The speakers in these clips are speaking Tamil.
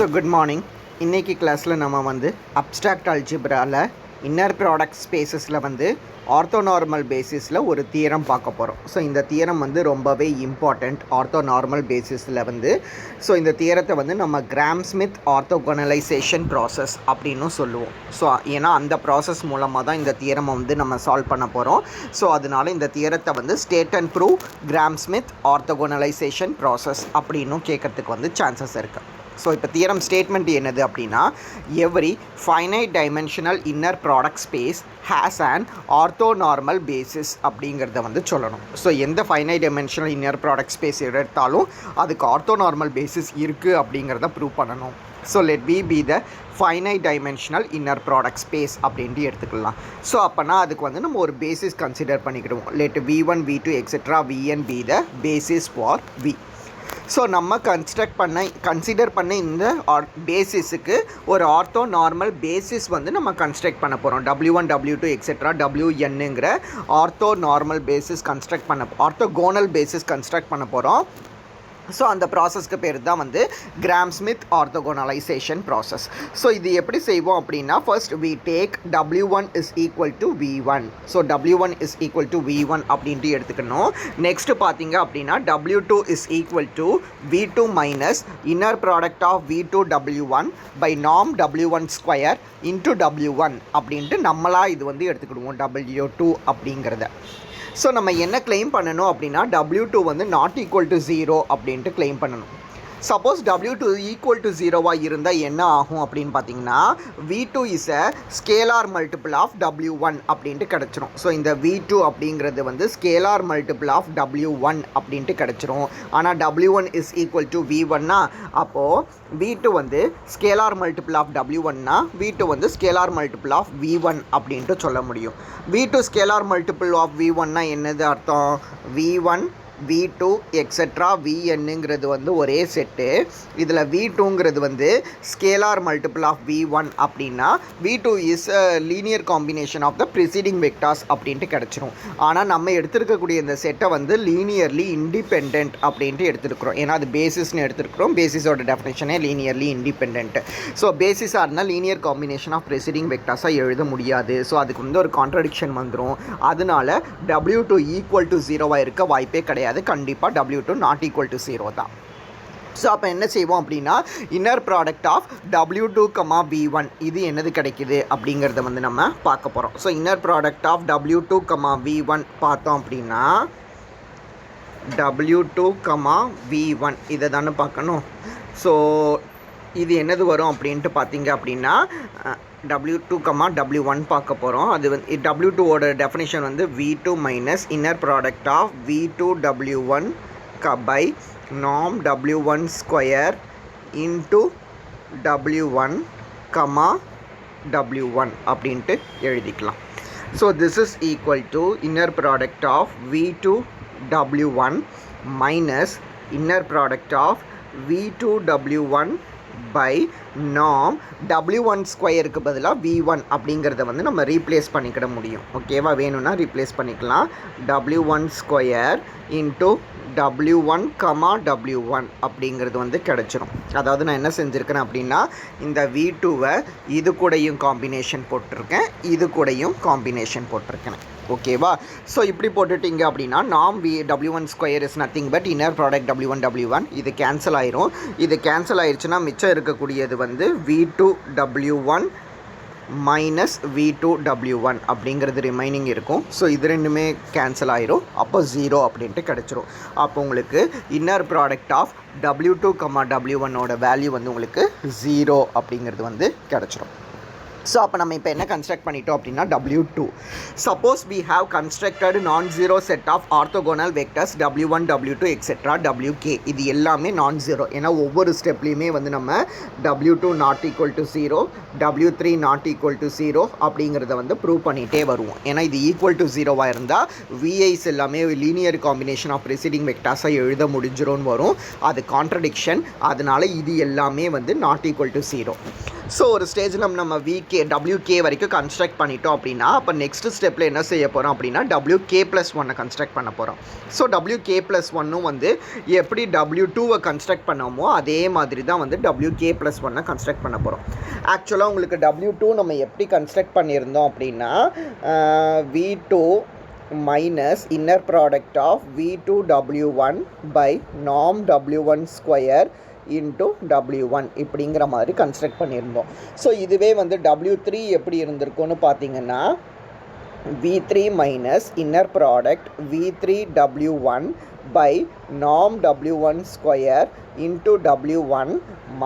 So good morning. இன்னைக்கு கிளாஸில் நம்ம வந்து அப்ஸ்ட்ராக்ட் அல்ஜிப்ராவில் இன்னர் ப்ராடக்ட் ஸ்பேசஸில் வந்து ஆர்த்தோநார்மல் பேசிஸில் ஒரு தியரம் பார்க்க போகிறோம். ஸோ இந்த தியரம் வந்து ரொம்பவே இம்பார்ட்டண்ட் ஆர்த்தோநார்மல் பேசிஸில் வந்து. ஸோ இந்த தியரத்தை வந்து நம்ம ஸ்மித் ஆர்த்தோகனலைசேஷன் ப்ராசஸ் அப்படின்னும் சொல்லுவோம். ஸோ ஏன்னா அந்த ப்ராசஸ் மூலமாக தான் இந்த தியரமை வந்து நம்ம சால்வ் பண்ண போகிறோம். ஸோ அதனால் இந்த தியரத்தை வந்து state and prove Smith orthogonalization process அப்படின்னும் கேட்கறதுக்கு வந்து சான்சஸ் இருக்குது. ஸோ இப்போ தியரம் ஸ்டேட்மெண்ட் என்னது அப்படின்னா, every finite dimensional inner product space has and orthonormal basis அப்படிங்கிறத வந்து சொல்லணும். ஸோ எந்த finite dimensional inner product space எடுத்தாலும் அதுக்கு ஆர்த்தோநார்மல் பேசிஸ் இருக்குது அப்படிங்கிறத ப்ரூவ் பண்ணணும். So let be the finite dimensional inner product space அப்படின்ட்டு எடுத்துக்கலாம். ஸோ அப்போனா அதுக்கு வந்து நம்ம ஒரு பேசிஸ் கன்சிடர் பண்ணிக்கிடுவோம். Let V1 V2 etcetera Vn be the basis for V. So நம்ம கன்சிடர் பண்ண இந்த பேசிஸுக்கு ஒரு ஆர்த்தோ நார்மல் பேசிஸ் வந்து நம்ம கன்ஸ்ட்ரக்ட் பண்ண போகிறோம். W1 W2 எக்ஸெட்ரா WNங்கிற orthonormal basis orthogonal basis construct பண்ண போகிறோம். ஸோ அந்த ப்ராசஸ்க்கு பேர் தான் வந்து ஸ்மித் ஆர்த்தோகனலைசேஷன் ப்ராசஸ். ஸோ இது எப்படி செய்வோம் அப்படின்னா, first we take W1 is equal to V1. So W1 is equal to V1 அப்படின்ட்டு எடுத்துக்கணும். நெக்ஸ்ட் பார்த்தீங்க அப்படின்னா W2 is equal to V2 minus inner product of V2 W1 by norm W1 square into W1 அப்படின்ட்டு நம்மளாக இது வந்து எடுத்துக்கிடுவோம் W2 அப்படிங்கிறத. ஸோ நம்ம என்ன கிளைம் பண்ணணும் அப்படின்னா, W2 வந்து நாட் ஈக்குவல் டு 0 அப்படின்ட்டு கிளைம் பண்ணணும். சப்போஸ் W2 ஈக்குவல் டு 0வாக இருந்தால் என்ன ஆகும் அப்படின்னு பார்த்தீங்கன்னா, V2 is a scalar multiple of W1 அப்படின்ட்டு கிடச்சிரும். ஸோ இந்த V2 அப்படிங்கிறது வந்து ஸ்கேலார் மல்டிபிள் ஆஃப் W1 அப்படின்ட்டு கிடச்சிரும். ஆனால் W1 இஸ் ஈக்குவல் டு V1னா அப்போது V2 வந்து ஸ்கேலார் மல்டிபிள் ஆஃப் W1னா V2 வந்து ஸ்கேலார் மல்டிபிள் ஆஃப் V1 அப்படின்ட்டு சொல்ல முடியும். V2 ஸ்கேலார் மல்டிபிள் ஆஃப் V1னா என்னது அர்த்தம்? V1 V2 எக்ஸெட்ரா Vnங்கிறது வந்து ஒரே செட்டு. இதில் V2ங்கிறது வந்து ஸ்கேலார் மல்டிபிள் ஆஃப் V1 அப்படின்னா V2 is a linear combination of the preceding vectors அப்படின்ட்டு கிடச்சிரும். ஆனால் நம்ம எடுத்துருக்கக்கூடிய இந்த செட்டை வந்து லீனியர்லி இண்டிபெண்ட் அப்படின்ட்டு எடுத்துருக்குறோம். ஏன்னா அது பேசிஸ்னு எடுத்துருக்குறோம். பேசிஸோட டெஃபினேஷனே லீனியர்லி இண்டிபெண்ட். ஸோ பேசிஸாக இருந்தால் லீனியர் காம்பினேஷன் ஆஃப் ப்ரிசீடிங் வெக்டார்ஸாக எழுத முடியாது. ஸோ அதுக்கு வந்து ஒரு கான்ட்ரடிக்ஷன் வந்துடும். அதனால W2 ஈக்குவல் டு 0வாக இருக்க வாய்ப்பே கிடையாது. கண்டிப்பாக W2 நாட் ஈக்குவல் டு 0 தான். ஸோ அப்போ என்ன செய்வோம் அப்படின்னா, inner product of W2, V1 இது என்னது கிடைக்குது அப்படிங்கிறத வந்து நம்ம பார்க்க போகிறோம். So inner product of W2, V1 பார்த்தோம் அப்படின்னா, W2, V1 இதை தானே பார்க்கணும். ஸோ இது என்னது வரும் அப்படின்ட்டு பார்த்தீங்க அப்படின்னா, W2, W1 பார்க்க போகிறோம். அது வந்து W2ஓட டெஃபினேஷன் வந்து V2 minus inner product of V2 W1 by norm W1 square into W1, W1 அப்படின்ட்டு எழுதிக்கலாம். So this is equal to inner product of V2 W1 minus inner product of V2 W1 by norm W1 ஸ்கொயருக்கு பதிலாக V1 அப்படிங்கிறத வந்து நம்ம ரீப்ளேஸ் பண்ணிக்கிட முடியும். ஓகேவா? வேணும்னா ரீப்ளேஸ் பண்ணிக்கலாம். W1 square into W1, W1 அப்படிங்கிறது வந்து கிடச்சிரும். அதாவது நான் என்ன செஞ்சுருக்கிறேன் அப்படின்னா, இந்த V2வை இது கூடயும் காம்பினேஷன் போட்டிருக்கேன், இது கூடயும் காம்பினேஷன் போட்டிருக்கேன். ஓகேவா? ஸோ இப்படி போட்டுட்டிங்க அப்படின்னா norm W1 square is nothing but inner product W1 W1 இது கேன்சல் ஆயிரும். இது கேன்சல் ஆயிடுச்சுன்னா மிச்சம் இருக்கக்கூடியது வந்து V2 W1 minus V2 W1 அப்படிங்கிறது ரிமைனிங் இருக்கும். ஸோ இது ரெண்டுமே கேன்சல் ஆயிரும். அப்போ 0 அப்படின்ட்டு கிடச்சிரும். அப்போ உங்களுக்கு இன்னர் ப்ராடக்ட் ஆஃப் W2, W1ஓட வேல்யூ வந்து உங்களுக்கு 0 அப்படிங்கிறது வந்து கிடச்சிரும். ஸோ அப்போ நம்ம இப்போ என்ன கன்ஸ்ட்ரக்ட் பண்ணிட்டோம் அப்படின்னா, W2 suppose we have constructed non zero set of orthogonal vectors W1 W2 etcetera WK இது எல்லாமே நான் ஜீரோ. ஏன்னா ஒவ்வொரு ஸ்டெப்லேயுமே வந்து நம்ம W2 not equal to 0, W3 not equal to 0 அப்படிங்கிறத வந்து ப்ரூவ் பண்ணிகிட்டே வருவோம். ஏன்னா இது ஈக்குவல் டு 0வாக இருந்தால் VIs எல்லாமே லீனியர் காம்பினேஷன் ஆஃப் ப்ரிசீடிங் வெக்டார்ஸாக எழுத முடிஞ்சிரும்னு வரும். அது கான்ட்ரடிக்ஷன். அதனால் இது எல்லாமே வந்து நாட் ஈக்குவல் டு 0. ஸோ ஒரு ஸ்டேஜில் நம்ம WK வரைக்கும் கன்ஸ்ட்ரக்ட் பண்ணிட்டோம் அப்படின்னா அப்போ நெக்ஸ்ட் ஸ்டெப்பில் என்ன செய்ய போகிறோம் அப்படின்னா WK+1 கன்ஸ்ட்ரக்ட் பண்ண போகிறோம். ஸோ WK+1 வந்து எப்படி W2 கன்ஸ்ட்ரக்ட் பண்ணோமோ அதே மாதிரி தான் வந்து WK+1 கன்ஸ்ட்ரக்ட் பண்ண போகிறோம். ஆக்சுவலாக உங்களுக்கு W2 நம்ம எப்படி கன்ஸ்ட்ரக்ட் பண்ணியிருந்தோம் அப்படின்னா V2 minus inner product of V2 W1 by norm W1 square into W1 இப்படிங்கிற மாதிரி கன்ஸ்ட்ரக்ட் பண்ணியிருந்தோம். ஸோ இதுவே வந்து W3 எப்படி இருந்திருக்கும்னு பார்த்தீங்கன்னா V3 minus inner product V3 W1 by norm W1 square into W1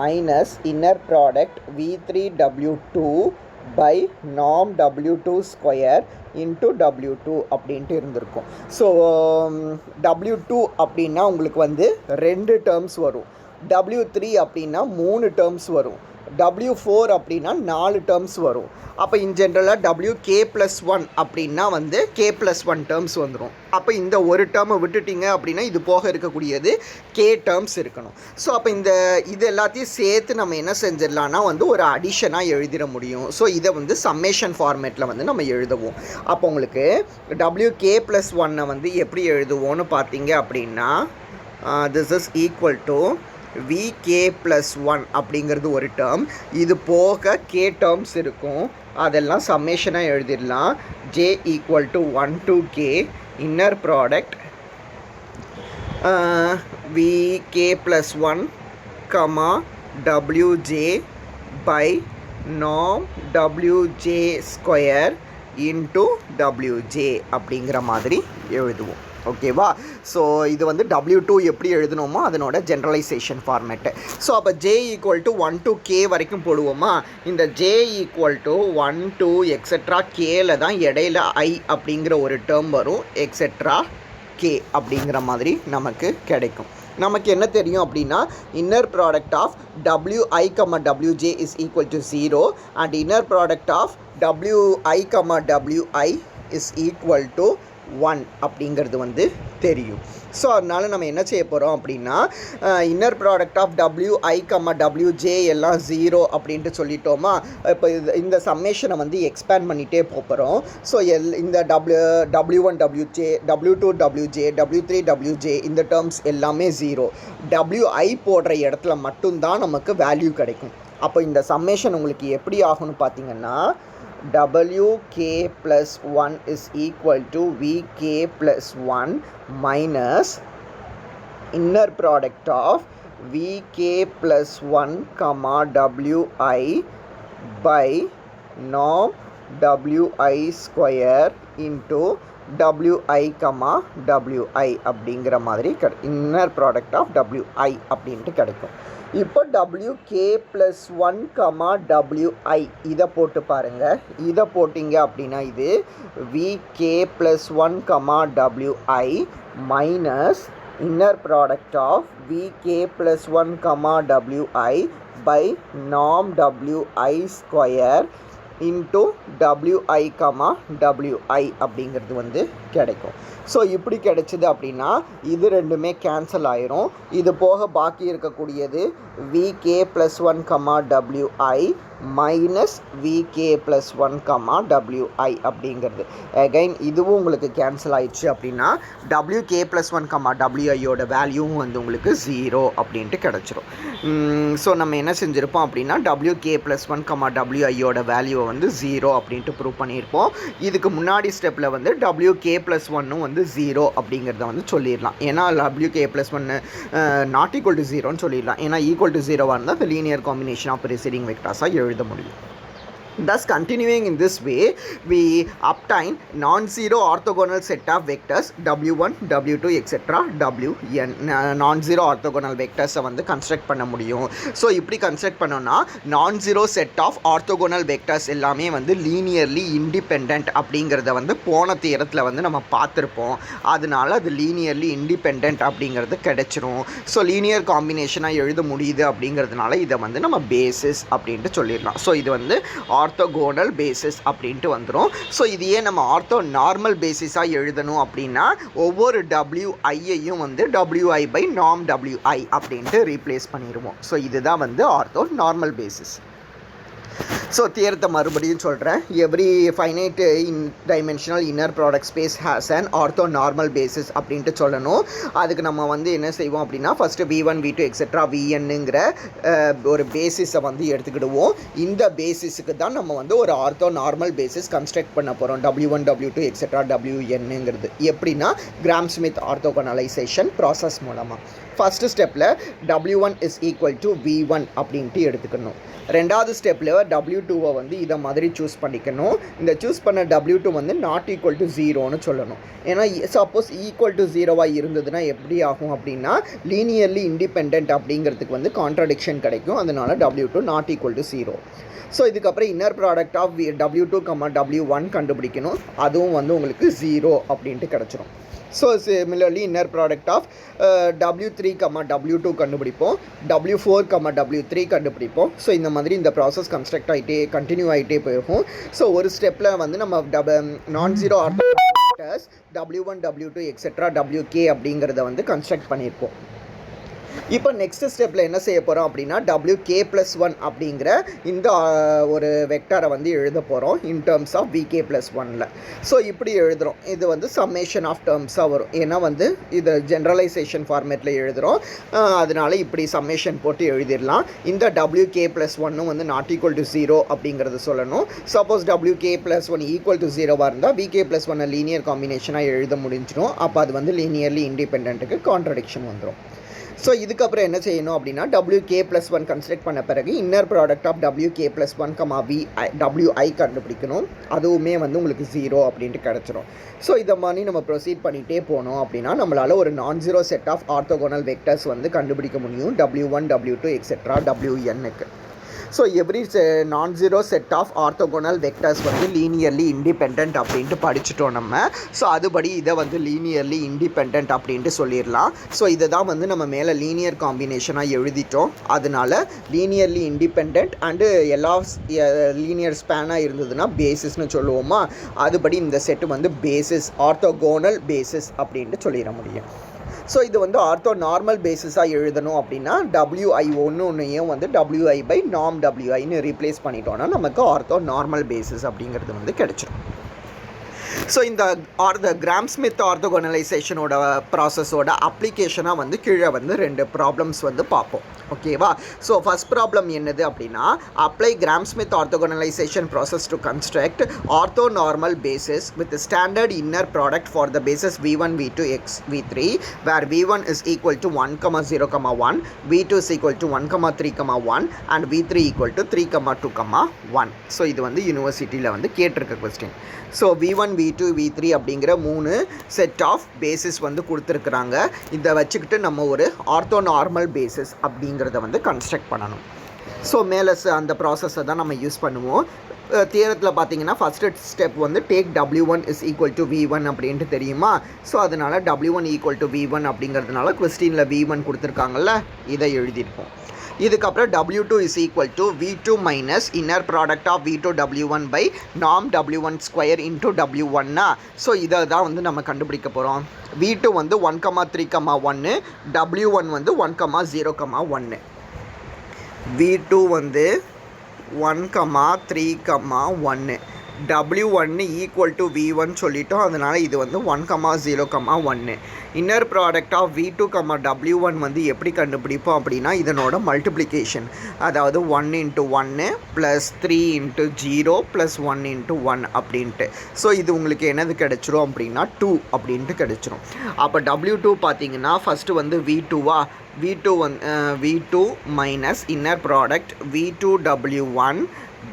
minus inner product V3 W2 by norm W2 square into W2 அப்படின்ட்டு இருந்திருக்கும். ஸோ W2 அப்படின்னா உங்களுக்கு வந்து 2 டேர்ம்ஸ் வரும். W3 அப்படின்னா 3 டேர்ம்ஸ் வரும். W4 அப்படின்னா 4 டேர்ம்ஸ் வரும். அப்போ இன் ஜென்ரலாக WK+1 அப்படின்னா வந்து K+1 டேர்ம்ஸ் வந்துடும். அப்போ இந்த ஒரு டேர்மை விட்டுட்டிங்க அப்படின்னா இது போக இருக்கக்கூடியது K டேர்ம்ஸ் இருக்கணும். ஸோ அப்போ இது எல்லாத்தையும் சேர்த்து நம்ம என்ன செஞ்சிடலான்னா வந்து ஒரு அடிஷனாக எழுதிட முடியும். ஸோ இதை வந்து சம்மேஷன் ஃபார்மேட்டில் வந்து நம்ம எழுதுவோம். அப்போ உங்களுக்கு WK+1 வந்து எப்படி எழுதுவோன்னு பார்த்தீங்க அப்படின்னா this is equal to VK+1 அப்படிங்கிறது ஒரு டேர்ம். இது போக K டேர்ம்ஸ் இருக்கும். அதெல்லாம் சம்மேஷனாக எழுதிடலாம். J equal to 1 to K inner product VK+1 WJ by norm WJ square into WJ அப்படிங்கிற மாதிரி எழுதுவோம். ஓகேவா? ஸோ இது வந்து W2 எப்படி எழுதணுமோ அதனோட ஜென்ரலைசேஷன் ஃபார்மேட்டு. ஸோ அப்போ J equal to 1 to K வரைக்கும் போடுவோமா? இந்த J equal to 1 to etcetera Kல தான் இடையில I அப்படிங்கிற ஒரு டேர்ம் வரும். எக்ஸெட்ரா K அப்படிங்கிற மாதிரி நமக்கு கிடைக்கும். நமக்கு என்ன தெரியும் அப்படின்னா inner product of WI, WJ is equal to 0 and inner product of WI, WI is equal to 1 அப்படிங்கிறது வந்து தெரியும். ஸோ அதனால் நம்ம என்ன செய்ய போகிறோம் அப்படின்னா inner product of WI, WJ எல்லாம் 0 அப்படின்ட்டு சொல்லிட்டோமா. இப்போ இந்த சம்மேஷனை வந்து எக்ஸ்பேண்ட் பண்ணிகிட்டே போகிறோம். ஸோ இந்த W1 WJ, W2 WJ, W3 WJ இந்த டேர்ம்ஸ் எல்லாமே 0. WI போடுற இடத்துல மட்டும்தான் நமக்கு வேல்யூ கிடைக்கும். அப்போ இந்த சம்மேஷன் உங்களுக்கு எப்படி ஆகும்னு பார்த்தீங்கன்னா WK+1 is equal to VK+1 minus inner product of VK+1, WI by norm WI square into WI, WI அப்படிங்கிற மாதிரி inner product of WI அப்படின்ட்டு கிடைக்கும். இப்போ WK+1, WI இதை போட்டு பாருங்கள். இதை போட்டிங்க அப்படின்னா இது VK+1, WI minus inner product of VK+1, WI by norm WI square into WI, WI அப்படிங்கிறது வந்து கிடைக்கும். ஸோ இப்படி கிடைச்சிது அப்படின்னா இது ரெண்டுமே கேன்சல் ஆயிரும். இது போக பாக்கி இருக்கக்கூடியது VK+1, WI minus VK+1, WI அப்படிங்கிறது. அகைன் இதுவும் உங்களுக்கு கேன்சல் ஆயிடுச்சு அப்படின்னா WK+1, WIயோட வேல்யூவும் வந்து உங்களுக்கு 0 அப்படின்ட்டு கிடச்சிரும். ஸோ நம்ம என்ன செஞ்சுருப்போம் அப்படின்னா WK+1, WIயோட வேல்யூவை வந்து 0 அப்படின்ட்டு ப்ரூவ் பண்ணியிருப்போம். இதுக்கு முன்னாடி ஸ்டெப்பில் வந்து WK+1 வந்து 0 அப்படிங்கிறத வந்து சொல்லிடலாம். ஏன்னா WK+1 நாட் ஈக்குவல் டு 0ன்னு சொல்லிடலாம். ஏன்னா ஈக்குவல் டு 0வாக இருந்தால் the linear combination of preceding vectors எழுத முடியும். Thus, continuing in this way, we obtain non-zero orthogonal set of vectors W1, W2, etc. Wn. Non-zero orthogonal vectors வந்து கன்ஸ்ட்ரக்ட் பண்ண முடியும். ஸோ இப்படி கன்ஸ்ட்ரக்ட் பண்ணோன்னா non-zero set of orthogonal vectors எல்லாமே வந்து லீனியர்லி இண்டிபெண்ட் அப்படிங்கிறத வந்து போன தியரத்தில் வந்து நம்ம பார்த்துருப்போம். அதனால அது லீனியர்லி இண்டிபெண்ட் அப்படிங்கிறது கிடைச்சிரும். ஸோ லீனியர் காம்பினேஷனாக எழுத முடியுது அப்படிங்கிறதுனால இதை வந்து நம்ம பேசிஸ் அப்படின்ட்டு சொல்லிடலாம். ஸோ இது வந்து ஆர்த்தோகோனல் பேசிஸ் அப்படின்ட்டு வந்துடும். ஸோ இதையே நம்ம ஆர்த்தோ நார்மல் பேசிஸாக எழுதணும் அப்படின்னா ஒவ்வொரு WIயையும் வந்து WI by norm WI அப்படின்ட்டு ரீப்ளேஸ் பண்ணிடுவோம். ஸோ இதுதான் வந்து ஆர்த்தோ நார்மல் பேசிஸ். ஸோ தியரத்தை மறுபடியும் சொல்கிறேன். Every finite dimensional inner product space has an ortho normal basis அப்படின்ட்டு சொல்லணும். அதுக்கு நம்ம வந்து என்ன செய்வோம் அப்படின்னா ஃபஸ்ட்டு V1 V2 எக்ஸெட்ரா Vnங்கிற ஒரு பேசிஸை வந்து எடுத்துக்கிடுவோம். இந்த பேசிஸுக்கு தான் நம்ம வந்து ஒரு ஆர்த்தோ நார்மல் பேசிஸ் கன்ஸ்ட்ரக்ட் பண்ண போகிறோம். W1 W2 எக்ஸெட்ரா Wnங்கிறது எப்படின்னா கிராம் ஸ்மித் ஆர்த்தோகனலைசேஷன் ப்ராசஸ் மூலமாக. ஃபஸ்ட்டு ஸ்டெப்பில் W1 is equal to V1 அப்படின்ட்டு எடுத்துக்கணும். ரெண்டாவது ஸ்டெப்பில் W2வை வந்து இதை மாதிரி சூஸ் பண்ணிக்கணும். இந்த சூஸ் பண்ண W2 வந்து நாட் ஈக்குவல் டு 0ன்னு சொல்லணும். ஏன்னா சப்போஸ் ஈக்குவல் டு 0வாக இருந்ததுன்னா எப்படி ஆகும் அப்படின்னா லீனியர்லி இண்டிபெண்ட் அப்படிங்கிறதுக்கு வந்து கான்ட்ரடிக்ஷன் கிடைக்கும். அதனால W2 not equal to 0. So இதுக்கப்புறம் inner product of W2, W1 கண்டுபிடிக்கணும். அதுவும் வந்து உங்களுக்கு 0 அப்படின்ட்டு கிடச்சிரும். So similarly inner product of W3, W2 கண்டுபிடிப்போம். W4, W3 கண்டுபிடிப்போம். ஸோ இந்த மாதிரி இந்த ப்ராசஸ் கன்ஸ்ட்ரக்ட் ஆகிட்டே கண்டினியூ ஆகிட்டே போயிருக்கும். ஸோ ஒரு ஸ்டெப்பில் வந்து நம்ம நான் zero orthogonalization W1, W2 etcetera Wk அப்படிங்கிறத வந்து கன்ஸ்ட்ரக்ட் பண்ணியிருப்போம். இப்போ நெக்ஸ்ட் ஸ்டெப்பில் என்ன செய்ய போகிறோம் அப்படின்னா Wk+1 அப்படிங்கிற இந்த ஒரு வெக்டாரை வந்து எழுத போகிறோம் இன் டேர்ம்ஸ் ஆஃப் Vk+1ல். ஸோ இப்படி எழுதுகிறோம். இது வந்து சம்மேஷன் ஆஃப் டேர்ம்ஸாக வரும். ஏன்னா வந்து இது ஜென்ரலைசேஷன் ஃபார்மேட்டில் எழுதுகிறோம். அதனால இப்படி சம்மேஷன் போட்டு எழுதிடலாம். இந்த Wk+1 வந்து நாட் ஈக்குவல் டு 0 அப்படிங்கிறது சொல்லணும். சப்போஸ் Wk+1 ஈக்குவல் டு 0வாக இருந்தால் Vk+1 லீனியர் காம்பினேஷனாக எழுத முடிஞ்சிடும். அப்போ அது வந்து லீனியர்லி இண்டிபெண்ட்டுக்கு கான்ட்ரடிக்ஷன் வந்துடும். ஸோ இதுக்கப்புறம் என்ன செய்யணும் அப்படின்னா Wk+1 கன்ஸ்ட்ரக்ட் பண்ண பிறகு inner product of Wk+1, Wi கண்டுபிடிக்கணும். அதுவுமே வந்து உங்களுக்கு 0 அப்படின்ட்டு கிடச்சிரும். ஸோ இதை மாதிரி நம்ம ப்ரொசீட் பண்ணிகிட்டே போனோம் அப்படின்னா நம்மளால் ஒரு non zero set of orthogonal vectors வந்து கண்டுபிடிக்க முடியும் W1, W2 எக்ஸெட்ரா Wnக்கு. So every non zero set of orthogonal vectors வந்து லீனியர்லி இண்டிபெண்ட் அப்படின்ட்டு படிச்சுட்டோம் நம்ம. ஸோ அதுபடி இதை வந்து லீனியர்லி இண்டிபெண்ட் அப்படின்ட்டு சொல்லிடலாம். ஸோ இதை தான் வந்து நம்ம மேலே லீனியர் காம்பினேஷனாக எழுதிட்டோம். அதனால லீனியர்லி இண்டிபெண்ட் அண்டு எல்லா லீனியர் ஸ்பேனாக இருந்ததுன்னா பேசிஸ்னு சொல்லுவோமா, அதுபடி இந்த செட்டு வந்து பேசிஸ் ஆர்த்தோகோனல் பேசிஸ் அப்படின்ட்டு சொல்லிட முடியும். ஸோ இது வந்து ஆர்த்தோ நார்மல் பேசிஸாக எழுதணும் அப்படின்னா Wi1 வந்து Wi/norm Wiன்னு ரீப்ளேஸ் பண்ணிட்டோன்னா நமக்கு ஆர்த்தோ நார்மல் பேசிஸ் அப்படிங்கிறது வந்து கிடைச்சிடும். ஸோ இந்த கிராம் ஸ்மித் ஆர்த்தோகனலைசேஷனோட ப்ராசஸோட அப்ளிகேஷனாக வந்து கீழே வந்து 2 ப்ராப்ளம்ஸ் வந்து பார்ப்போம். ஓகேவா? ஸோ ஃபஸ்ட் ப்ராப்ளம் என்னது அப்படின்னா apply Gram Schmidt orthogonalization process to construct orthonormal basis with standard inner product for the bases V1, V2, V3 where V1 is equal to 1, 0, 1, V2 is equal to 1, 3, 1 and V3 equal to 3, 2, 1. So இது வந்து யூனிவர்சிட்டியில் வந்து கேட்டிருக்க question. So V1, V2, V3 அப்படிங்கிற 3 செட் ஆஃப் பேசிஸ் வந்து கொடுத்துருக்குறாங்க. இதை வச்சுக்கிட்டு நம்ம ஒரு ஆர்த்தோ நார்மல் பேசிஸ் அப்படிங்கிறத வந்து கன்ஸ்ட்ரக்ட் பண்ணணும். ஸோ மேலே அந்த ப்ராசஸை தான் நம்ம யூஸ் பண்ணுவோம். தியரத்தில் பார்த்தீங்கன்னா ஃபஸ்ட்டு ஸ்டெப் வந்து take W1 is equal to V1 அப்படின்ட்டு தெரியுமா. ஸோ அதனால் W1 equal to V1 அப்படிங்கிறதுனால கொஸ்டினில் V1 கொடுத்துருக்காங்கல்ல, இதை எழுதியிருப்போம். இதுக்கப்புறம் W2 is equal to V2 minus inner product of V2 W1 by norm W1 square into W1. So இதை தான் வந்து நம்ம கண்டுபிடிக்க போகிறோம். V2 வந்து 1, 3, 1, W1 வந்து 1, 0, 1. V2 வந்து 1, 3, 1, W1 ஈக்குவல் டு V1 சொல்லிட்டோம். அதனால் இது வந்து 1, 0, 1. Inner product of V2, W1 வந்து எப்படி கண்டுபிடிப்போம் அப்படின்னா இதனோட மல்டிப்ளிகேஷன், அதாவது 1 × 1 + 3 × 0 + 1 × 1 அப்படின்ட்டு. ஸோ இது உங்களுக்கு என்னது கிடச்சிரும் அப்படின்னா 2 அப்படின்ட்டு கிடச்சிரும். அப்போ W2 பார்த்தீங்கன்னா ஃபஸ்ட்டு வந்து V2வா, V2 minus inner product V2 W1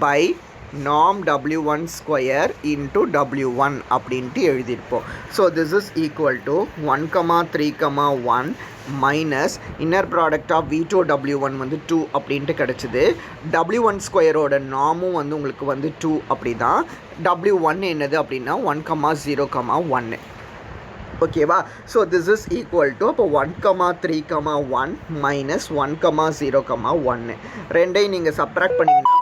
by norm W1 square into W1 அப்படின்ட்டு எழுதியிருப்போம். So this is equal to 1, 3, 1 minus inner product of V2 W1 வந்து 2 அப்படின்ட்டு கிடச்சிது. W1 ஸ்கொயரோட நாமும் வந்து உங்களுக்கு வந்து 2 அப்படி தான். W1 என்னது அப்படின்னா 1, 0, 1. ஓகேவா? So this is equal to அப்போ 1, 3, 1 மைனஸ் 1, 0, 1 ரெண்டையும் நீங்கள் சப்ராக்ட் பண்ணிங்கன்னா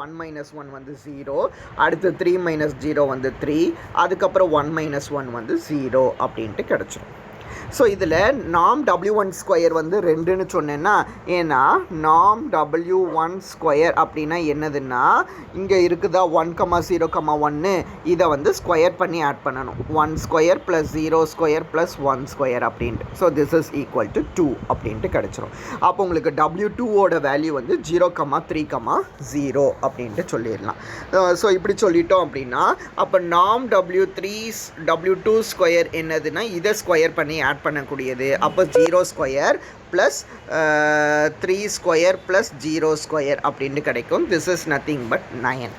1 minus 1 வந்து 0, அடுத்து 3 minus 0 வந்து 3, அதுக்கப்புறம் 1 minus 1 வந்து 0 அப்படின்ட்டு கிடச்சிடும். ஸோ இதில் நாம் W1 ஸ்கொயர் வந்து 2ன்னு சொன்னேன்னா, ஏன்னா நாம் W1 ஸ்கொயர் அப்படின்னா என்னதுன்னா, இங்கே இருக்குதா 1,0,1 இதை வந்து ஸ்கொயர் பண்ணி ஆட் பண்ணணும். 1 square plus 0 square plus 1 square அப்படின்ட்டு. So this is equal to 2 அப்படின்ட்டு கிடச்சிரும். அப்போ உங்களுக்கு W2ஓட வேல்யூ வந்து 0,3,0 அப்படின்ட்டு சொல்லிடலாம். ஸோ இப்படி சொல்லிட்டோம் அப்படின்னா, அப்போ நாம் W2 ஸ்கொயர் என்னதுன்னா இதை ஸ்கொயர் பண்ணி ஆட் பண்ணக்கூடியது. அப்போ 0 square plus 3 square plus 0 square அப்படின்னு கிடைக்கும். This is nothing but 9.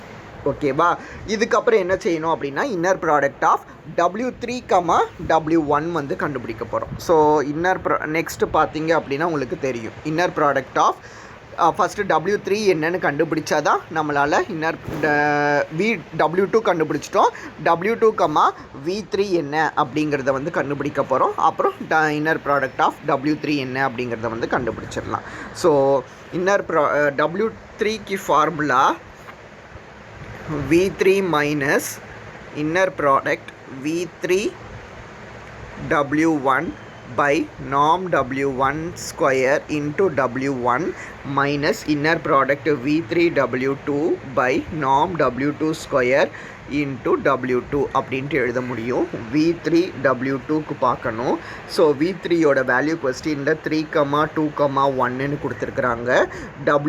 ஓகேவா? இதுக்கப்புறம் என்ன செய்யணும் அப்படின்னா, inner product of W3, W1 வந்து கண்டுபிடிக்க போகிறோம். ஸோ நெக்ஸ்ட்டு பார்த்தீங்க அப்படின்னா உங்களுக்கு தெரியும், inner product of first W3 என்னன்னு கண்டுபிடிச்சா தான் நம்மளால் இன்னர் W2 கண்டுபிடிச்சிட்டோம். W2, V3 என்ன அப்படிங்கிறத வந்து கண்டுபிடிக்க போகிறோம். அப்புறம் இன்னர் ப்ராடக்ட் ஆஃப் W3 என்ன அப்படிங்கிறத வந்து கண்டுபிடிச்சிடலாம். ஸோ W3க்கு formula V3 minus inner product V3 W1 by norm W1 square into W1 minus inner product V3 W2 by norm W2 square into W2 அப்படின்ட்டு எழுத முடியும். V3 W2க்கு பார்க்கணும். ஸோ V3யோட வேல்யூ கொஸ்டினில் 3,2,1ன்னு கொடுத்துருக்குறாங்க.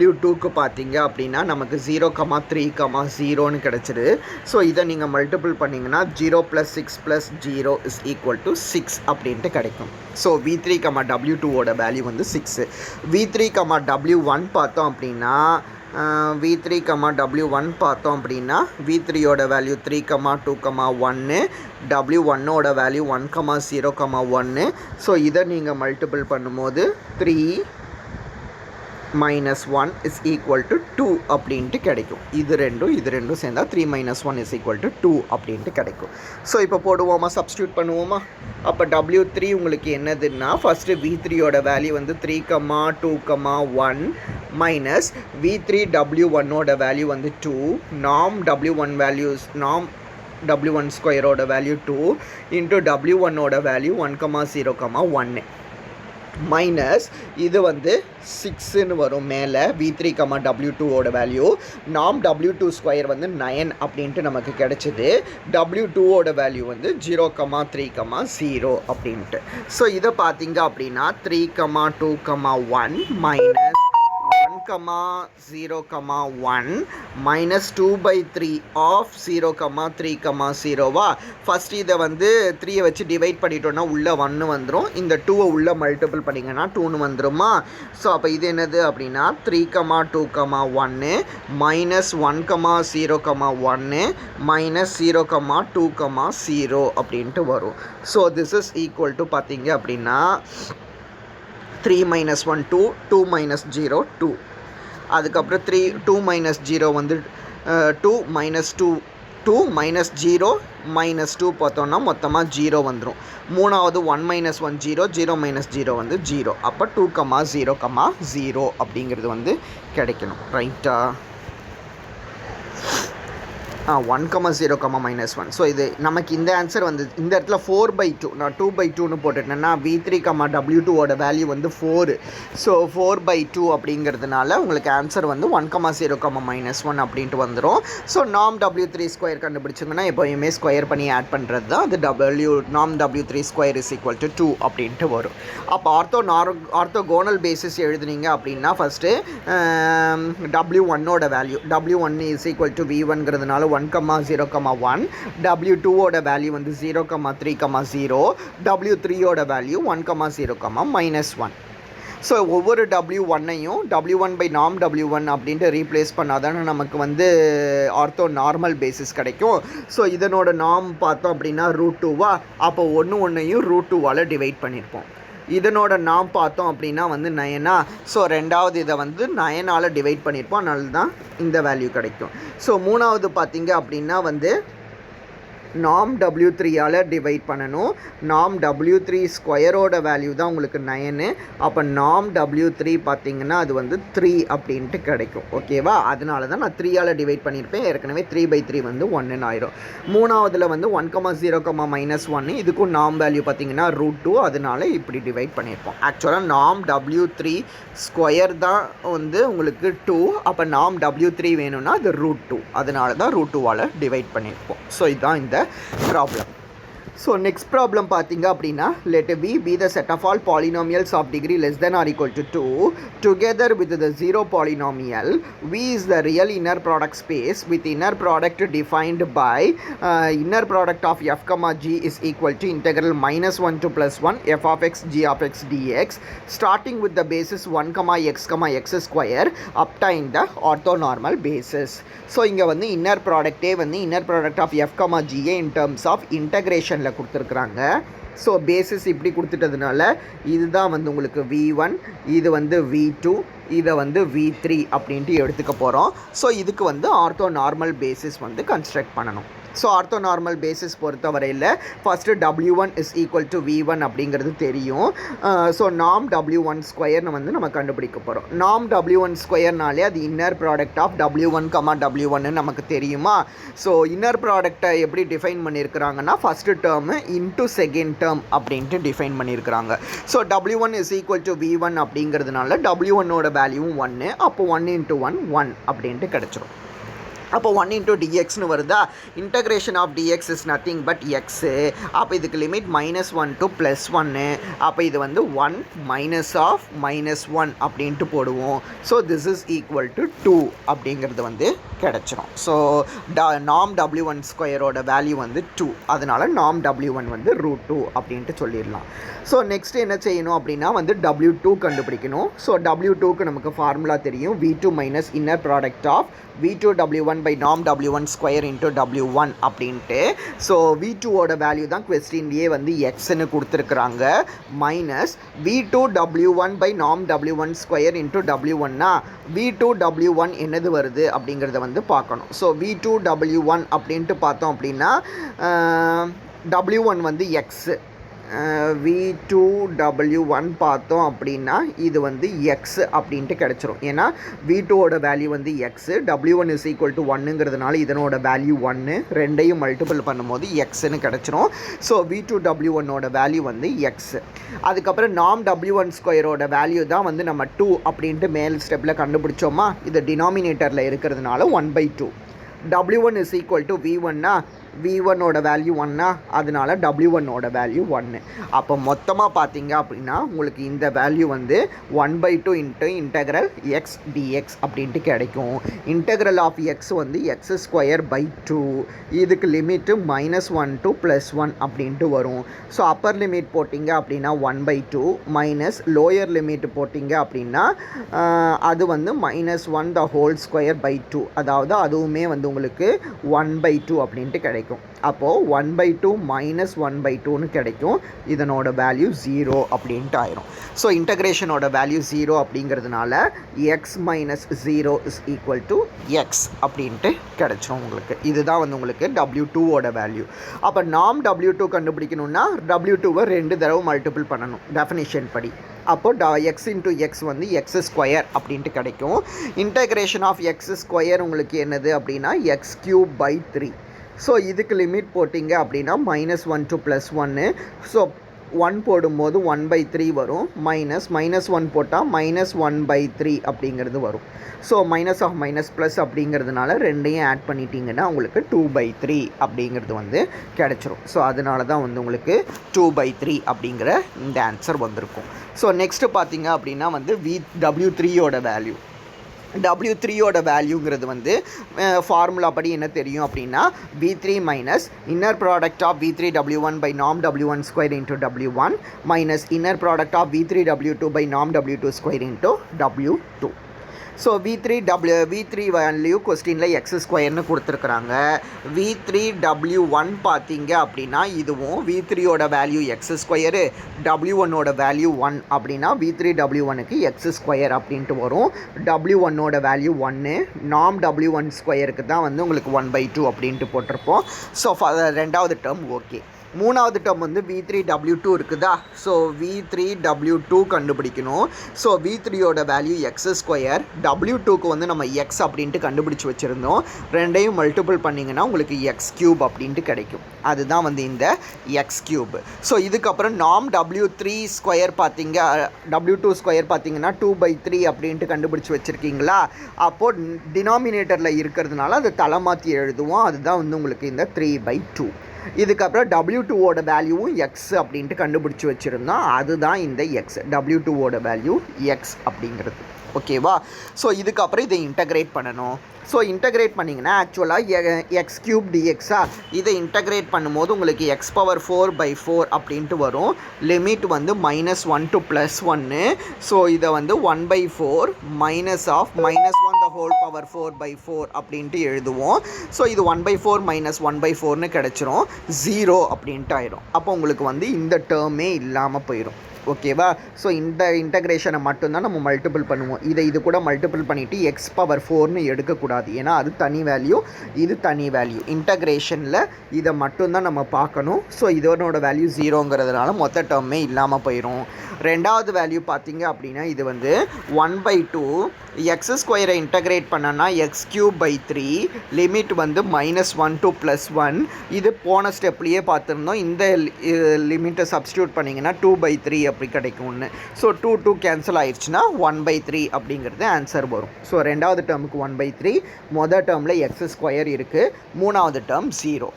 W2க்கு பார்த்தீங்க அப்படின்னா நமக்கு 0,3,0ன்னு கிடச்சிது. ஸோ இதை நீங்கள் மல்டிபிள் பண்ணிங்கன்னா 0 + 6 + 0 is equal to 6 அப்படின்ட்டு கிடைக்கும். ஸோ V3, W2ஓட வேல்யூ வந்து 6. V3, W1 பார்த்தோம் அப்படின்னா V3, W1 பார்த்தோம் அப்படின்னா V3யோட வேல்யூ 3,2,1, W1ஓட வேல்யூ 1,0,1. ஸோ இதை நீங்கள் மல்டிபிள் பண்ணும்போது 3 - 1 is equal to 2 அப்படின்ட்டு கிடைக்கும். இது ரெண்டும் சேர்ந்தா 3 - 1 is equal to 2 அப்படின்ட்டு கிடைக்கும். ஸோ இப்போ போடுவோமா, சப்ஸ்டியூட் பண்ணுவோமா? அப்போ W3 உங்களுக்கு என்னதுன்னா, ஃபஸ்ட்டு V3யோட வேல்யூ வந்து 3,2,1 மைனஸ் V3 W1ஓட வேல்யூ வந்து 2, நாம் W1 வேல்யூஸ் நாம் W1 ஸ்கொயரோட வேல்யூ 2 இன்ட்டு W1ஓட வேல்யூ 1,0,1 மைனஸ் இது வந்து 6ன்னு வரும் மேலே. V3, W2ஓட வேல்யூ நாம் W2 ஸ்கொயர் வந்து 9 அப்படின்ட்டு நமக்கு கிடைச்சிது. W2ஓட வேல்யூ வந்து 0,3,0 அப்படின்ட்டு. ஸோ இதை பார்த்தீங்க அப்படின்னா 3,2,1 மைனஸ் 1,0,1 மைனஸ் 2/3 ஆஃப் 0,3,0வா. ஃபஸ்ட் இதை வந்து 3யை வச்சு டிவைட் பண்ணிட்டோன்னா உள்ளே 1 வந்துடும். இந்த 2வை உள்ளே மல்டிபிள் பண்ணிங்கன்னா 2ன்னு வந்துடுமா. ஸோ அப்போ இது என்னது அப்படின்னா 3,2,1 மைனஸ் 1,0,1 மைனஸ் 0,2,0 அப்படின்ட்டு வரும். So this is equal to பார்த்தீங்க அப்படின்னா 3 - 1 2, 2 - 0 2. அதுக்கப்புறம் 2 - 0 வந்து 2 - 2 2 - 0 - 2 பார்த்தோன்னா மொத்தமாக 0 வந்துடும். மூணாவது 1 - 1 0, 0 - 0 வந்து 0. அப்போ 2,0,0 அப்படிங்கிறது வந்து கிடைக்கணும். ரைட்டா? 1,0, -1. ஸோ இது நமக்கு இந்த ஆன்சர் வந்து இந்த இடத்துல 4/2. நான் 2/2ன்னு போட்டுட்டேன்னா V3, W2ஓட வேல்யூ வந்து 4. ஸோ 4/2 அப்படிங்கிறதுனால உங்களுக்கு ஆன்சர் வந்து 1,0, -1 அப்படின்ட்டு வந்துடும். ஸோ நாம் W3 ஸ்கொயர் கண்டுபிடிச்சிங்கன்னா எப்போயுமே ஸ்கொயர் பண்ணி ஆட் பண்ணுறது தான். அது நாம் W3 square is equal to 2 அப்படின்ட்டு வரும். அப்போ ஆர்த்தோகோனல் பேசிஸ் எழுதுனீங்க அப்படின்னா ஃபஸ்ட்டு W1ஓட value W1 is equal to V1ங்கிறதுனால 1,0,1, W2ஓட வேல்யூ வந்து 0,3,0, W3ஓட வேல்யூ 1,0, -1. ஸோ ஒவ்வொரு W1ஐயும் W1 by norm W1 அப்படின்ட்டு ரீப்ளேஸ் பண்ணாதானே நமக்கு வந்து ஆர்த்தோ நார்மல் பேசிஸ் கிடைக்கும். ஸோ இதனோட நார்ம் பார்த்தோம் அப்படின்னா √2வா. அப்போ ஒன்றையும் √2வால் டிவைட் பண்ணியிருப்போம். இதனோட நாம் பார்த்தோம் அப்படின்னா வந்து 9. ஸோ ரெண்டாவது இதை வந்து 9ஆல் டிவைட் பண்ணியிருப்போம். அதனால தான் இந்த வேல்யூ கிடைக்கும். ஸோ மூணாவது பார்த்தீங்க அப்படின்னா வந்து norm W3 ஆல் டிவைட் பண்ணணும். norm W3 ஸ்கொயரோட வேல்யூ தான் உங்களுக்கு 9. அப்போ norm W3 பார்த்தீங்கன்னா அது வந்து 3 அப்படின்ட்டு கிடைக்கும். ஓகேவா? அதனால தான் நான் 3 ஆல் டிவைட் பண்ணியிருப்பேன். ஏற்கனவே 3/3 வந்து 1ன்னு ஆயிரும். மூணாவதில் வந்து 1,0, -1 இதுக்கும் norm வேல்யூ பார்த்தீங்கன்னா √2. அதனால இப்படி டிவைட் பண்ணியிருப்போம். ஆக்சுவலாக norm W3 ஸ்கொயர் தான் வந்து உங்களுக்கு 2. அப்போ norm W3 வேணும்னா அது √2. அதனால தான் √2 ஆல் டிவைட் பண்ணியிருப்போம். ஸோ இதுதான் இந்த ப்ராப்ளம். ஸோ நெக்ஸ்ட் ப்ராப்ளம் பார்த்தீங்க அப்படின்னா, let V be the set of all polynomials of degree less than or equal to 2 together with the zero polynomial. V is the real inner product space with inner product defined by inner product of f comma g is equal to integral -1 to +1 f of x g of x dx starting with the basis 1 comma x square obtain the orthonormal basis. So இங்கே வந்து இன்னர் ப்ராடக்டே வந்து inner product of F comma G in terms of இன்டகிரேஷனில் கொடுத்துருக்குறாங்க. ஸோ பேசிஸ் இப்படி கொடுத்துட்டதுனால இதுதான் வந்து உங்களுக்கு V1, இது வந்து V2, இதை வந்து V3 அப்படின்ட்டு எடுத்துக்க போகிறோம். ஸோ இதுக்கு வந்து ஆர்த்தோநார்மல் பேசிஸ் வந்து கன்ஸ்ட்ரக்ட் பண்ணணும். ஸோ ஆர்த்தோநார்மல் பேசிஸ் பொறுத்தவரையில் first W1 is equal to V1 அப்படிங்கிறது தெரியும். ஸோ norm W1 ஸ்கொயர்னு வந்து நம்ம கண்டுபிடிக்க போகிறோம். norm W1 ஸ்கொயர்னாலே அது inner product of W1, W1 நமக்கு தெரியுமா? ஸோ இன்னர் ப்ராடக்டை எப்படி டிஃபைன் பண்ணியிருக்கிறாங்கன்னா first term into second term அப்படின்ட்டு டிஃபைன் பண்ணியிருக்கிறாங்க. So W1 is equal to V1 அப்படிங்கிறதுனால W1ஓட வேல்யூவும் 1. அப்போ 1 × 1 1 அப்படின்ட்டு கிடச்சிரும். அப்போ 1 × dxன்னு வருதா? Integration of dx is nothing but x. அப்போ இதுக்கு லிமிட் -1 to +1. அப்போ இது வந்து 1 -(-1) அப்படின்ட்டு போடுவோம். So this is equal to 2 அப்படிங்கிறது வந்து கிடச்சிரும். ஸோ norm W1 ஸ்கொயரோட வேல்யூ வந்து 2. அதனால் norm W1 வந்து √2 அப்படின்ட்டு சொல்லிடலாம். ஸோ நெக்ஸ்ட் என்ன செய்யணும் அப்படின்னா வந்து W2 கண்டுபிடிக்கணும். ஸோ W2க்கு நமக்கு ஃபார்முலா தெரியும். V2 minus inner product of V2 W1 by norm W1 square into W1 அப்படின்ட்டு. ஸோ V2ஓட வேல்யூ தான் கொஸ்டின்லேயே வந்து எக்ஸ்ன்னு கொடுத்துருக்குறாங்க. Minus V2 W1 by norm W1 square into W1னா V2 W1 என்னது வருது அப்படிங்கிறத வந்து பார்க்கணும். ஸோ V2 W1 அப்படின்ட்டு பார்த்தோம் அப்படின்னா W1 வந்து எக்ஸு. V2 W1 பார்த்தோம் அப்படின்னா இது வந்து எக்ஸ் அப்படின்ட்டு கிடச்சிரும். ஏன்னா V2ஓட வேல்யூ வந்து x, W1 is equal to 1ங்கிறதுனால இதனோட வேல்யூ 1. ரெண்டையும் மல்டிபிள் பண்ணும்போது எக்ஸ்ன்னு கிடச்சிரும். ஸோ V2 W1ஓட வேல்யூ வந்து எக்ஸ். அதுக்கப்புறம் norm W1 ஸ்கொயரோட வேல்யூ தான் வந்து நம்ம 2 அப்படின்ட்டு மேல் ஸ்டெப்பில் கண்டுபிடிச்சோமா? இது டினாமினேட்டரில் இருக்கிறதுனால 1/2. W1 is equal to V1னா V1ஓட வேல்யூ 1னா அதனால W1ஓட வேல்யூ 1. அப்போ மொத்தமாக பார்த்தீங்க அப்படின்னா உங்களுக்கு இந்த வேல்யூ வந்து 1/2 இன்ட்டு இன்டெக்ரல் எக்ஸ் டிஎக்ஸ் அப்படின்ட்டு கிடைக்கும். இன்டெக்ரல் ஆஃப் எக்ஸ் வந்து x²/2. இதுக்கு லிமிட்டு -1 to +1 அப்படின்ட்டு வரும். ஸோ அப்பர் லிமிட் போட்டிங்க அப்படின்னா 1/2 மைனஸ் லோயர் லிமிட் போட்டிங்க அப்படின்னா அது வந்து -1² அதாவது அதுவுமே வந்து உங்களுக்கு 1/2 அப்படின்ட்டு கிடைக்கும். அப்போது 1/2 - 1/2ன்னு கிடைக்கும். இதனோட வேல்யூ 0 அப்படின்ட்டு ஆயிரும். ஸோ இன்டகிரேஷனோட வேல்யூ 0 அப்படிங்கிறதுனால x - 0 is equal to X அப்படின்ட்டு கிடைச்சிரும் உங்களுக்கு. இதுதான் வந்து உங்களுக்கு W2ஓட வேல்யூ. அப்போ norm W2 கண்டுபிடிக்கணும்னா W2வை 2 தடவை மல்டிபிள் பண்ணணும் டெஃபினிஷன் படி. அப்போ x × x வந்து x² அப்படின்ட்டு கிடைக்கும். இன்டகிரேஷன் ஆஃப் x² உங்களுக்கு என்னது அப்படின்னா x³ 3. ஸோ இதுக்கு லிமிட் போட்டிங்க அப்படின்னா -1 to +1. ஸோ 1 போடும்போது 1/3 வரும். -1 போட்டால் -1/3 அப்படிங்கிறது வரும். So minus of minus plus அப்படிங்கிறதுனால ரெண்டையும் ஆட் பண்ணிட்டீங்கன்னா உங்களுக்கு 2/3 அப்படிங்கிறது வந்து கிடச்சிரும். ஸோ அதனால தான் வந்து உங்களுக்கு 2/3 அப்படிங்கிற இந்த ஆன்சர் வந்திருக்கும். ஸோ நெக்ஸ்ட்டு பார்த்தீங்க அப்படின்னா வந்து W3யோட வேல்யூ. W3யோட வேல்யூங்கிறது வந்து ஃபார்முலா படி என்ன தெரியும் அப்படின்னா V3 minus inner product of V3 W1 by norm W1 square into W1 minus inner product of V3 W2 by norm W2 square into W2. So V3 value கொஸ்டினில் எக்ஸ் ஸ்கொயர்னு கொடுத்துருக்குறாங்க. V3W1 பார்த்தீங்க அப்படின்னா இதுவும் V3யோட வேல்யூ எக்ஸ் ஸ்கொயரு, W1ஓட வேல்யூ 1 அப்படின்னா V3W1க்கு எக்ஸ் ஸ்கொயர் அப்படின்ட்டு வரும். W1ஓட வேல்யூ 1, நாம் W1 ஸ்கொயருக்கு தான் வந்து உங்களுக்கு 1/2 அப்படின்ட்டு போட்டிருப்போம். ஸோ ரெண்டாவது டேர்ம் ஓகே. மூணாவது டேர்ம் வந்து V3W2 இருக்குதா. ஸோ V3W2 கண்டுபிடிக்கணும். ஸோ V3யோட வேல்யூ எக்ஸ் ஸ்கொயர், W2க்கு வந்து நம்ம எக்ஸ் அப்படின்ட்டு கண்டுபிடிச்சி வச்சுருந்தோம். ரெண்டையும் மல்டிபிள் பண்ணிங்கன்னா உங்களுக்கு எக்ஸ் கியூப் அப்படின்ட்டு கிடைக்கும். அதுதான் வந்து இந்த எக்ஸ் கியூப். ஸோ இதுக்கப்புறம் நாம் W3 ஸ்கொயர் பார்த்தீங்க, W2 ஸ்கொயர் பார்த்தீங்கன்னா 2/3 அப்படின்ட்டு கண்டுபிடிச்சி வச்சுருக்கீங்களா. அப்போது டினாமினேட்டரில் இருக்கிறதுனால அது தலை மாற்றி எழுதுவோம். அதுதான் வந்து உங்களுக்கு இந்த 3/2. இதுக்கப்புறம் W2ஓட வேல்யூவும் எக்ஸ் அப்படின்ட்டு கண்டுபிடிச்சி வச்சுருந்தோம். அதுதான் இந்த எக்ஸ், W2ஓட வேல்யூ எக்ஸ் அப்படிங்கிறது. ஓகேவா. ஸோ இதுக்கப்புறம் இதை இன்டகிரேட் பண்ணணும். ஸோ இன்டகிரேட் பண்ணிங்கன்னா ஆக்சுவலாக எக்ஸ் கியூப் டிஎக்ஸா, இதை இன்டகிரேட் பண்ணும்போது உங்களுக்கு x⁴/4 அப்படின்ட்டு வரும். லிமிட் வந்து -1 to +1. ஸோ இதை வந்து 1/4 -(-1)4/4 அப்படின்ட்டு எழுதுவோம். ஸோ இது 1/4 - 1/4ன்னு கிடச்சிரும், 0 அப்படின்ட்டு ஆயிடும். அப்போ உங்களுக்கு வந்து இந்த டேர்மே இல்லாமல் போயிடும். ஓகேவா. ஸோ இந்த இன்டகிரேஷனை மட்டும்தான் நம்ம மல்டிபிள் பண்ணுவோம். இது கூட மல்டிபிள் பண்ணிவிட்டு x⁴ எடுக்கக்கூடாது. ஏன்னா அது தனி வேல்யூ, இது தனி வேல்யூ. இன்டகிரேஷனில் இதை மட்டும்தான் நம்ம பார்க்கணும். ஸோ இதனோட வேல்யூ 0ங்கிறதுனால மொத்த டேர்மே இல்லாமல் போயிடும். ரெண்டாவது வேல்யூ பார்த்தீங்க அப்படின்னா இது வந்து 1/2 எக்ஸ் ஸ்கொயரை இன்டகிரேட் பண்ணனா x3/3, லிமிட் வந்து -1 to +1. இது போன ஸ்டெப்லேயே பார்த்துருந்தோம். இந்த லிமிட்டை சப்ஸ்டியூட் பண்ணிங்கன்னா 2/3 அப்படி கிடைக்கும்னு. ஸோ 2 கேன்சல் ஆயிடுச்சுன்னா 1/3 அப்படிங்கிறது ஆன்சர் வரும். ஸோ ரெண்டாவது டேர்முக்கு 1/3, மொதல் டேர்மில் எக்ஸ் ஸ்கொயர் இருக்குது, மூணாவது டேர்ம் 0.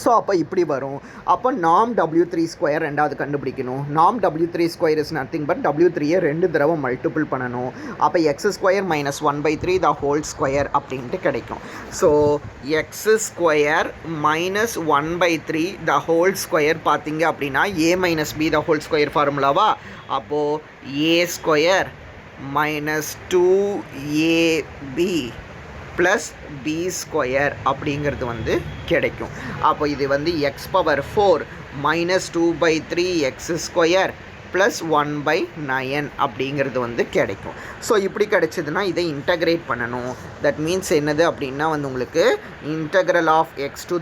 ஸோ அப்போ இப்படி வரும். அப்போ நாம் W3 ஸ்கொயர் ரெண்டாவது கண்டுபிடிக்கணும். நாம் W3 square is nothing but W3யை 2 தடவை மல்டிபிள் பண்ணணும். அப்போ x square -1/3 the whole square அப்படின்ட்டு கிடைக்கும். So x square -1/3 the whole square பார்த்தீங்க அப்படின்னா a - b the whole square ஃபார்முலாவா. அப்போது a square -2ab plus b square அப்படிங்கிறது வந்து கிடைக்கும். அப்போ இது வந்து x⁴ -2/3 எக்ஸ் ஸ்கொயர் ப்ளஸ் 1/9 அப்படிங்கிறது வந்து கிடைக்கும். ஸோ இப்படி கிடைச்சதுன்னா இதை இன்டகிரேட் பண்ணணும். தட் மீன்ஸ் என்னது அப்படின்னா வந்து உங்களுக்கு integral of x⁴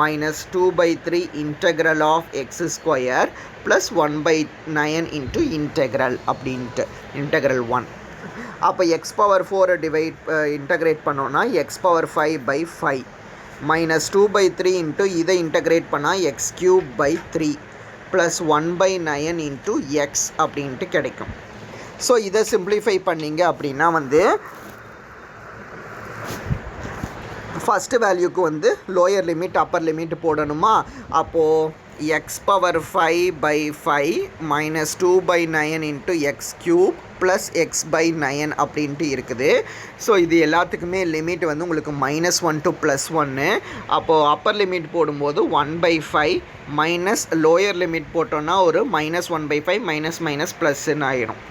-2/3 integral of x square plus 1/9 into integral அப்படின்ட்டு இன்டகிரல் 1. அப்போ x⁴ இன்டகிரேட் பண்ணோன்னா x⁵/5 -2/3 இன்ட்டு இதை இன்டகிரேட் பண்ணால் x³ ப்ளஸ் 1/9 இன்ட்டு எக்ஸ் அப்படின்ட்டு கிடைக்கும். ஸோ இதை சிம்பிளிஃபை பண்ணிங்க அப்படின்னா வந்து ஃபஸ்ட்டு வேல்யூக்கு வந்து லோயர் லிமிட் அப்பர் லிமிட் போடணுமா. அப்போது x⁵/5 -2/9 into x³ plus x/9 அப்படின்ட்டு இருக்குது. ஸோ இது எல்லாத்துக்குமே லிமிட் வந்து உங்களுக்கு -1 to +1. அப்போது அப்பர் லிமிட் போடும்போது 1/5 மைனஸ் லோயர் லிமிட் போட்டோன்னா ஒரு -1/5 ப்ளஸ்ன்னு ஆகிடும்.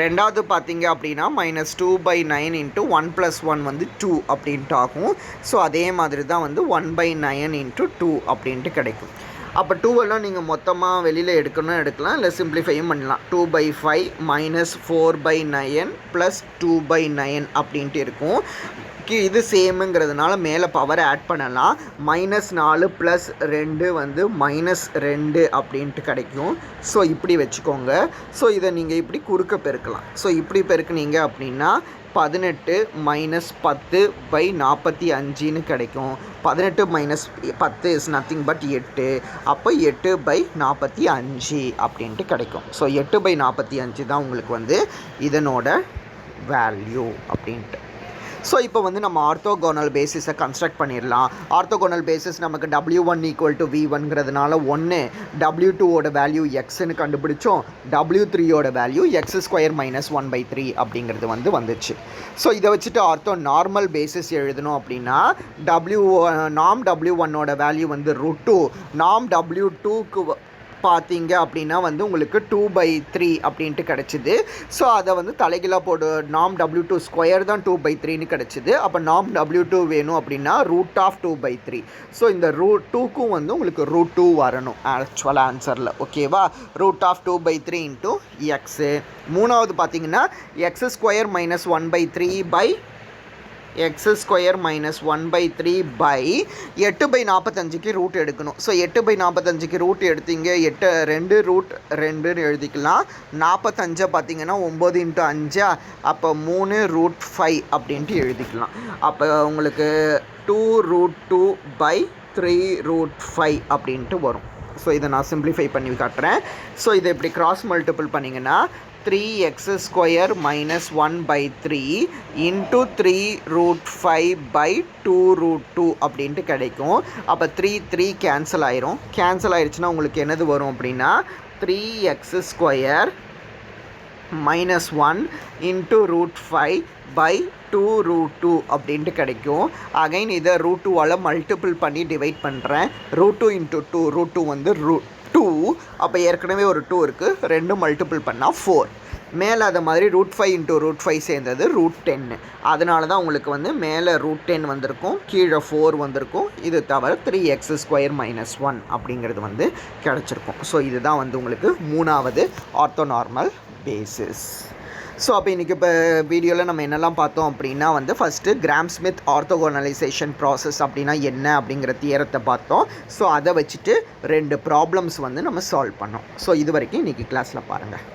ரெண்டாவது பார்த்தீங்க அப்படின்னா -2/9 இன்ட்டு 1 + 1 வந்து 2 அப்படின்ட்டு ஆகும். ஸோ அதே மாதிரி தான் வந்து 1/9 இன்ட்டு 2 அப்படின்ட்டு கிடைக்கும். அப்போ 2 நீங்கள் மொத்தமாக வெளியில் எடுக்கலாம், இல்லை சிம்பிளிஃபையும் பண்ணலாம். 2/5 -4/9 ப்ளஸ் 2/9 அப்படின்ட்டு இருக்கும். இது சேமுங்கிறதுனால மேலே பவர் ஆட் பண்ணலாம். -4 + 2 வந்து -2 அப்படின்ட்டு கிடைக்கும். ஸோ இப்படி வச்சுக்கோங்க. ஸோ இதை நீங்கள் இப்படி குறுக்க பெருக்கலாம். ஸோ இப்படி பெருக்குனீங்க அப்படின்னா 18 - 10/45 கிடைக்கும். 18 - 10 இஸ் நத்திங் பட் 8. அப்போ 8/45 அப்படின்ட்டு கிடைக்கும். ஸோ 8/45 தான் உங்களுக்கு வந்து இதனோட வேல்யூ அப்படின்ட்டு. ஸோ இப்போ வந்து நம்ம ஆர்த்தோகோனல் பேசிஸை கன்ஸ்ட்ரக்ட் பண்ணிடலாம். ஆர்த்தோகோனல் பேசிஸ் நமக்கு W1 = V1ங்கிறதுனால 1, W2ஓட வேல்யூ எக்ஸ்ன்னு கண்டுபிடிச்சோம், W3யோட வேல்யூ x² - 1/3 அப்படிங்கிறது வந்துச்சு. ஸோ இதை வச்சுட்டு ஆர்த்தோ நார்மல் பேசிஸ் எழுதணும் அப்படின்னா நாம் W1ஓட வேல்யூ வந்து √2, நாம் W2க்கு பார்த்தீங்க அப்படின்னா வந்து உங்களுக்கு 2/3 அப்படின்ட்டு கிடச்சிது. ஸோ அதை வந்து தலைகீழாக போடு நாம் W2 ஸ்கொயர் தான் 2/3ன்னு கிடச்சிது. அப்போ நாம் W2 வேணும் அப்படின்னா √2/3. ஸோ இந்த √2க்கும் வந்து உங்களுக்கு √2 வரணும் ஆக்சுவல் ஆன்சரில். ஓகேவா? √2/3 இன்ட்டு எக்ஸு. மூணாவது பார்த்தீங்கன்னா x² - 1/3 x² - 1/3 8/45க்கு ரூட் எடுக்கணும். ஸோ 8/45க்கு ரூட் எடுத்தீங்க 2√2ன்னு எழுதிக்கலாம். 45 பார்த்தீங்கன்னா 9 × 5 அப்போ 3√5 அப்படின்ட்டு எழுதிக்கலாம். அப்போ உங்களுக்கு 2√2/3√5 அப்படின்ட்டு வரும். ஸோ இதை நான் சிம்பிளிஃபை பண்ணி காட்டுறேன். ஸோ இதை இப்படி கிராஸ் மல்டிபிள் பண்ணிங்கன்னா 3x² - 1/3 இன்ட்டு 3√5/2√2 அப்படின்ட்டு கிடைக்கும். அப்போ 3 கேன்சல் ஆயிரும். கேன்சல் ஆயிடுச்சுன்னா உங்களுக்கு என்னது வரும் அப்படின்னா 3x² - 1 இன்ட்டு √5/2√2 அப்படின்ட்டு கிடைக்கும். அகைன் இதை √2ஆல் மல்டிபிள் பண்ணி டிவைட் பண்ணுறேன். √2 × 2 √2 வந்து √2. அப்போ ஏற்கனவே ஒரு 2 இருக்குது, 2 மல்டிபிள் பண்ணால் 4. மேலே அது மாதிரி √5 × √5 சேர்ந்தது √10. அதனால தான் உங்களுக்கு வந்து மேலே √10 வந்திருக்கும், கீழே 4 வந்திருக்கும். இது தவிர 3x² - 1 அப்படிங்கிறது வந்து கிடச்சிருக்கும். ஸோ இதுதான் வந்து உங்களுக்கு மூணாவது ஆர்த்தோனார்மல் பேசிஸ். ஸோ அப்போ இன்றைக்கி இப்போ வீடியோவில் நம்ம என்னெல்லாம் பார்த்தோம் அப்படின்னா வந்து ஃபஸ்ட்டு கிராம்-ஸ்மித் ஆர்த்தோகோனலைசேஷன் ப்ராசஸ் அப்படின்னா என்ன அப்படிங்கிற தியரத்தை பார்த்தோம். ஸோ அதை வச்சுட்டு 2 ப்ராப்ளம்ஸ் வந்து நம்ம சால்வ் பண்ணோம். ஸோ இது வரைக்கும் இன்றைக்கி கிளாஸில் பாருங்கள்.